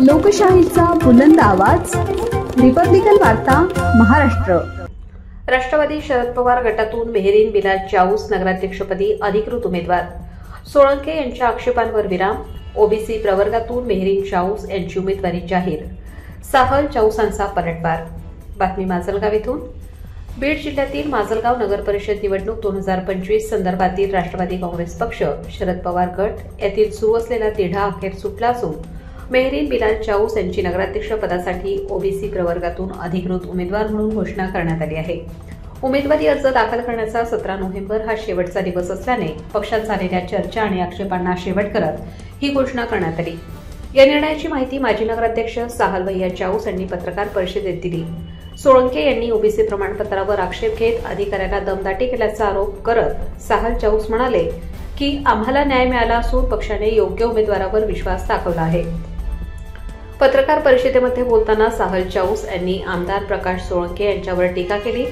लोकशाहीचा बुलंद आवाज, रिपब्लिकन वार्ता महाराष्ट्र। राष्ट्रवादी शरद पवार गटातून मेहरीन बिलाल चाऊस नगराध्यक्षपदी अधिकृत उमेदवार। सोळंके यांच्या आक्षेपांवर विराम। ओबीसी प्रवर्गातून मेहरीन चाऊस यांची उमेदवारी जाहीर। साहल चाऊसांचा पलटवार। बातमी माजलगाव येथून। बीड जिल्ह्यातील माजलगाव नगर परिषद निवडणूक 2025 संदर्भातील राष्ट्रवादी काँग्रेस पक्ष, शरद पवार गट यातील सुरू असलेला तिढा अखेर सुटला असून मेहरीन बिलाल चाऊस यांची नगराध्यक्ष पदासाठी ओबीसी प्रवर्गातून अधिकृत उमेदवार म्हणून घोषणा करण्यात आली आहे। उमेदवारी अर्ज दाखल करण्याचा 17 नोव्हेंबर हा शेवटचा दिवस असल्याने पक्षात झालेल्या चर्चा आणि आक्षेपांना शेवट करत ही घोषणा करण्यात आली। या निर्णयाची माहिती माजी नगराध्यक्ष साहल भैया चाऊस यांनी पत्रकार परिषदेत दिली। सोळंके यांनी ओबीसी प्रमाणपत्रावर आक्षेप घेत अधिकाऱ्याला दमदाटी केल्याचा आरोप करत साहल चाऊस म्हणाले की आम्हाला न्याय मिळाला असून पक्षाने योग्य उमेदवारावर विश्वास दाखवला आहे। पत्रकार परिषदेमध्ये बोलताना साहल चाऊस यांनी आमदार प्रकाश सोळंके यांच्यावर टीका केली।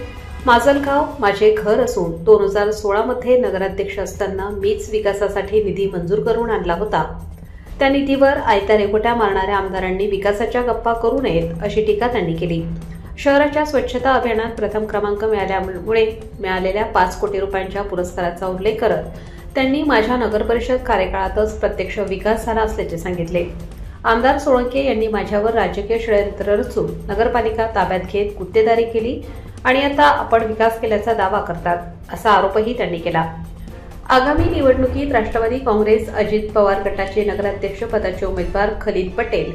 माजलगाव माझे घर असून 2016 मध्ये नगराध्यक्ष असताना मीच विकासासाठी निधी मंजूर करून आणला होता। त्या निधीवर आयत्या रेघोट्या मारणाऱ्या आमदारांनी विकासाच्या गप्पा करू नयेत अशी टीका त्यांनी केली। शहराच्या स्वच्छता अभियानात प्रथम क्रमांक मिळाल्यामुळे मिळालेल्या 5 कोटी रुपयांच्या पुरस्काराचा उल्लेख करत त्यांनी माझ्या नगरपरिषद कार्यकाळातच प्रत्यक्ष विकास झाला असल्याचे सांगितले। आमदार सोळंके यांनी माझ्यावर राजकीय षड्यंत्र रचून नगरपालिका ताब्यात घेत गुत्तेदारी केली आणि आता आपण विकास केल्याचा दावा करतात असा आरोपही त्यांनी केला। आगामी निवडणुकीत राष्ट्रवादी काँग्रेस अजित पवार गटाचे नगराध्यक्ष पदाचे उमेदवार खलील पटेल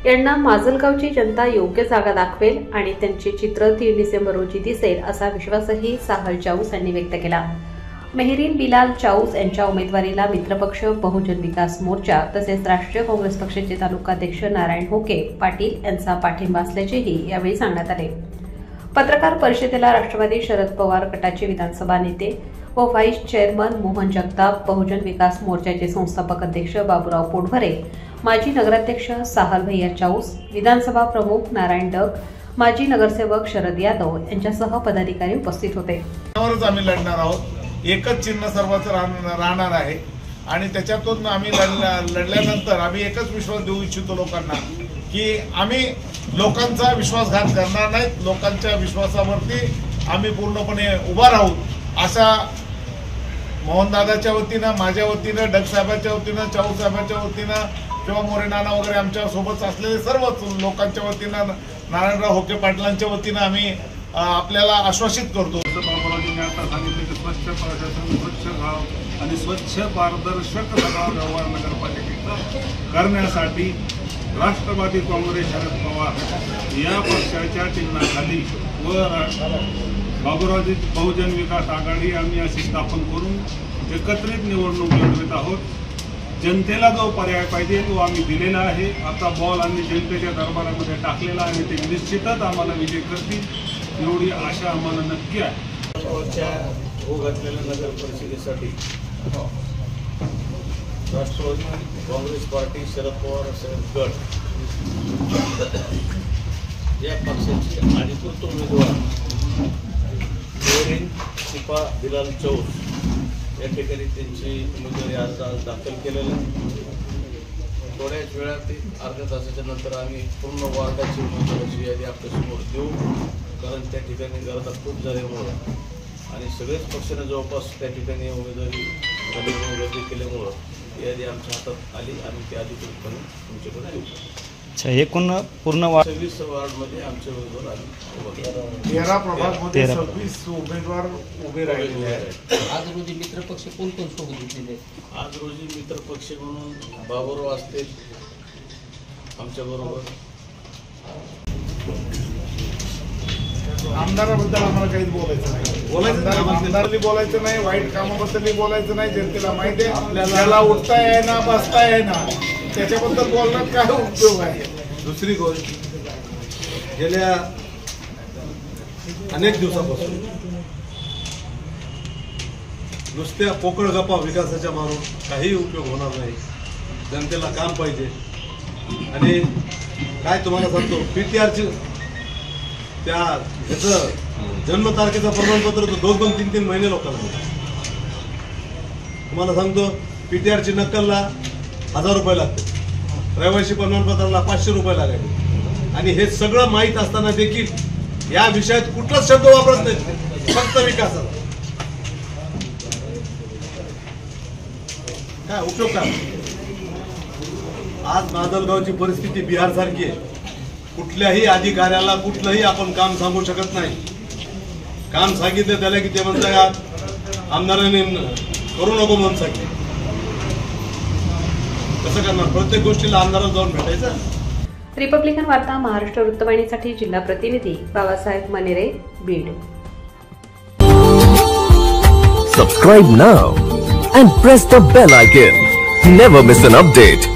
यांना माजलगावची जनता योग्य जागा दाखवेल आणि त्यांचे चित्र 3 डिसेंबर रोजी दिसेल असा विश्वासही साहल चाऊस यांनी व्यक्त केला। मेहरीन बिलाल चाऊस यांच्या उमेदवारीला मित्रपक्ष, बहुजन विकास मोर्चा तसेच राष्ट्रीय काँग्रेस पक्षाचे तालुकाध्यक्ष नारायण होके पाटील यांचा पाठिंबा असल्याचेही यावेळी सांगण्यात आले। पत्रकार परिषदेला राष्ट्रवादी शरद पवार गटाचे विधानसभा नेते व व्हाईस चेअरमन मोहन जगताप, बहुजन विकास मोर्चाचे संस्थापक अध्यक्ष बाबूराव पोटभरे, माजी नगराध्यक्ष साहल भैया चाऊस, विधानसभा प्रमुख नारायण डग, माजी नगरसेवक शरद यादव यांच्यासह पदाधिकारी उपस्थित होते। आम्ही लढणार आहोत, एकच चिन्ह सर्वांचं राहणार आहे आणि त्याच्यातून आम्ही लढल्यानंतर आम्ही एकच विश्वास देऊ इच्छितो लोकांना की आम्ही लोकांचा विश्वासघात करणार नाहीत, लोकांच्या विश्वासावरती आम्ही पूर्णपणे उभा राहू अशा मोहनदादाच्या वतीनं, माझ्या वतीनं, डग साहेबांच्या वतीनं, चाऊस साहेबांच्या वतीनं किंवा मोरे नाना वगैरे आमच्या सोबत असलेले सर्व लोकांच्या वतीनं, नारायणराव होके पाटलांच्या वतीनं आम्ही आपल्याला आश्वासित करतो। बाबूरावजींनी आता सांगितले की स्वच्छ प्रशासन, स्वच्छ गाव आणि स्वच्छ पारदर्शक व्यवहार नगरपालिकेचा करण्यासाठी राष्ट्रवादी काँग्रेस शरद पवार या पक्षाच्या चिन्हाखाली व बाबूरावजी बहुजन विकास आघाडी आम्ही अशी स्थापन करून एकत्रित निवडणूक लढवित आहोत। जनतेला जो पर्याय पाहिजे तो आम्ही दिलेला आहे। आता बॉल आम्ही जनतेच्या दरबारामध्ये टाकलेला आहे, ते निश्चितच आम्हाला विजय करतील एवढी आशा आम्हाला नक्की आहे। हो घातलेल्या नगर परिषदेसाठी राष्ट्रवादी काँग्रेस पार्टी, शरद पवार गट या पक्षाचे अधिकृत उमेदवार मेहरीन बिलाल चाऊस या ठिकाणी त्यांची उमेदवारी आज दाखल केलेलं आहे। थोड्याच वेळात अर्ध्या तासाच्या नंतर आम्ही पूर्ण वार्डाची उमेदवाराची यादी आपल्यासमोर देऊ, कारण त्या ठिकाणी गर्दी खूप झाल्यामुळं आणि सगळेच पक्षाने जवळपास त्या ठिकाणी उमेदवारी गर्दी केल्यामुळं यादी आमच्या हातात आली आणि ती अधिकृतपणे तुमच्याकडे देऊ। अच्छा, एकूण पूर्ण 26 वार्डमध्ये आमचे उमेदवार आले। 13 प्रभागामध्ये 26 उमेदवार उभे राहिलेले आहेत। आज रोजी मित्रपक्ष कोण सोबत घेतलेले? आज रोजी मित्रपक्ष म्हणून बाबूराव असतील आमच्या बरोबर। आमदाराबद्दल आम्हाला काहीच बोलायचं नाही, आमदारांनी बोलायचं नाही, वाईट कामाबद्दलही बोलायचं नाही। जनतेला माहिती आहे त्याला उठता येईना, बसता येईना, त्याच्याबद्दल बोलण्यात काय उपयोग आहे। दुसरी गोष्ट, गेल्या अनेक दिवसापासून नुसत्या पोकळ गप्पा विकासाच्या मारून काही उपयोग होणार नाही। जनतेला काम पाहिजे आणि काय तुम्हाला सांगतो, पीटीआरची त्या त्याचं जन्मतारखेचं प्रमाणपत्र तो 2-3 महिने लोकांना मिळतं। तुम्हाला सांगतो पीटीआरची नक्कलला 1000 रुपये लागते। रहिवासी प्रमाणपत्राला 500 रुपये लागायचे आणि हे सगळं माहीत असताना देखील या विषयात कुठलाच शब्द वापरत नाही, फक्त विकासाचा. काय उपयोग काय? आज माजलगावची परिस्थिती बिहार सारखी आहे. कुठल्याही अधिकाऱ्याला कुठलंही आपण काम सांगू शकत नाही. काम सांगितलं त्याला की ते म्हणतात आमदारांनी करू नको म्हणून सांगितलं. कसं करणार? प्रत्येक गोष्टीला आमदाराला जाऊन भेटायचं. रिपब्लिकन वार्ता महाराष्ट्र वृत्तवाहिनीसाठी जिल्हा प्रतिनिधी Babasaheb Manere, Beed. Subscribe now and press the bell icon. Never miss an update.